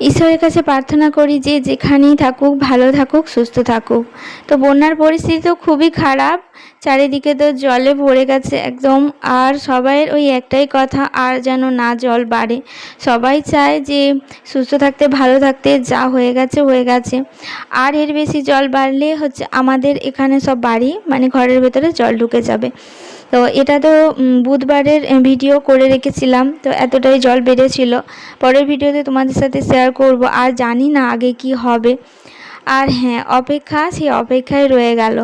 ঈশ্বরের কাছে প্রার্থনা করি যে যেখানেই থাকুক ভালো থাকুক, সুস্থ থাকুক। তো বন্যার পরিস্থিতি তো খুবই খারাপ, চারিদিকে তো জলে ভরে গেছে একদম। আর সবাইয়ের ওই একটাই কথা, আর যেন না জল বাড়ে। সবাই চায় যে সুস্থ থাকতে, ভালো থাকতে, যা হয়ে গেছে হয়ে গেছে। আর এর বেশি জল বাড়লে হচ্ছে আমাদের এখানে সব বাড়ি মানে ঘরের ভেতরে জল ঢুকে যাবে। তো এটা তো বুধবারের ভিডিও করে রেখেছিলাম, তো এতটাই জল বেড়েছিল। পরের ভিডিওতে তোমাদের সাথে শেয়ার করব। আর জানি না আগে কি হবে। আর হ্যাঁ, অপেক্ষা, সেই অপেক্ষায় রয়ে গেল।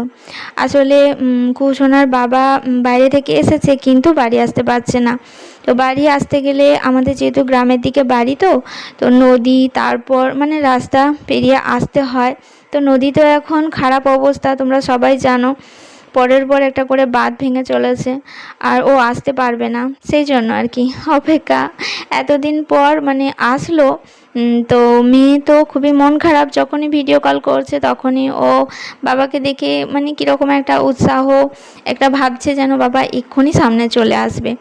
আসলে কুসোনার বাবা বাইরে থেকে এসেছে, কিন্তু বাড়ি আসতে পারছে না। তো বাড়ি আসতে গেলে আমাদের যেহেতু গ্রামের দিকে বাড়ি, তো নদী, তারপর মানে রাস্তা পেরিয়ে আসতে হয়। তো নদীতেও এখন খারাপ অবস্থা, তোমরা সবাই জানো। পরের পর একটা করে বাঁধ ভেঙে চলেছে, আর ও আসতে পারবে না। সেই জন্য আর কি অপেক্ষা। এতদিন পর মানে আসলো। তো মেয়ে তো খুবই মন খারাপ, যখনই ভিডিও কল করছে তখনই ও বাবাকে দেখে মানে কীরকম একটা উৎসাহ, একটা ভাবছে যেন বাবা এক্ষুনি সামনে চলে আসবে।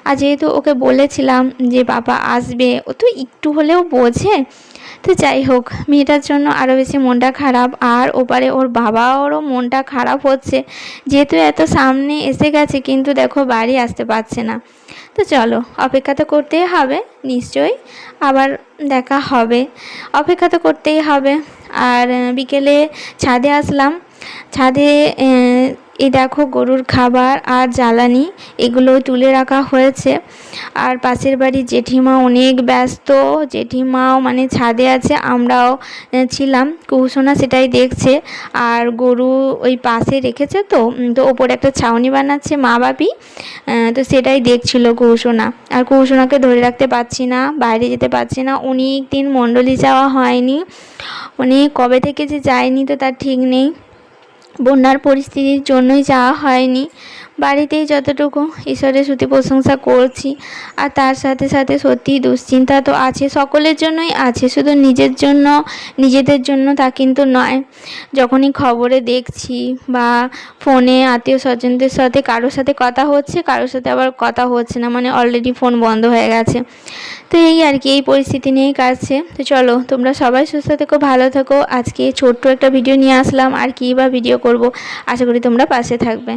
আর যেহেতু ওকে বলেছিলাম যে বাবা আসবে, ও তো একটু হলেও বোঝে। তো যাই হোক, মেয়েটার জন্য আরও বেশি মনটা খারাপ। আর ওপারে ওর বাবারও মনটা খারাপ হচ্ছে, যেহেতু এত সামনে এসে গেছে কিন্তু দেখো বাড়ি আসতে পারছে না। তো চলো, অপেক্ষা তো করতেই হবে, নিশ্চয়ই আবার দেখা হবে। অপেক্ষা তো করতেই হবে। আর বিকেলে ছাদে আসলাম। ছাদে এই দেখো গরুর খাবার আর জ্বালানি এগুলো তুলে রাখা হয়েছে। আর পাশের বাড়ির জেঠিমা অনেক ব্যস্ত, জেঠিমাও মানে ছাদে আছে, আমরাও ছিলাম। কুসোনা সেটাই দেখছে। আর গরু ওই পাশে রেখেছে, তো ওপরে একটা ছাউনি বানাচ্ছে মা বাপি, তো সেটাই দেখছিল কুসোনা। আর কুসোনাকে ধরে রাখতে পারছি না, বাইরে যেতে পারছি না। অনেক দিন মণ্ডলী যাওয়া হয়নি, অনেক কবে থেকে যে যায়নি তো তার ঠিক নেই। বন্যার পরিস্থিতির জন্যই যাওয়া হয়নি। বাড়িতেই যতটুকু ঈশ্বরের স্তুতি প্রশংসা করছি। আর তার সাথে সাথে সত্যিই দুশ্চিন্তা তো আছে, সকলের জন্যই আছে, শুধু নিজেদের জন্য তা কিন্তু নয়। যখনই খবরে দেখছি বা ফোনে আত্মীয় স্বজনদের সাথে কারোর সাথে কথা হচ্ছে, কারোর সাথে আবার কথা হচ্ছে না, মানে অলরেডি ফোন বন্ধ হয়ে গেছে। তো এই আর কি, এই পরিস্থিতি নিয়েই কাটছে। তো চলো, তোমরা সবাই সুস্থ থেকো, ভালো থেকো। আজকে ছোট্ট একটা ভিডিও নিয়ে আসলাম, আর কী বা ভিডিও করব। আশা করি তোমরা পাশে থাকবে।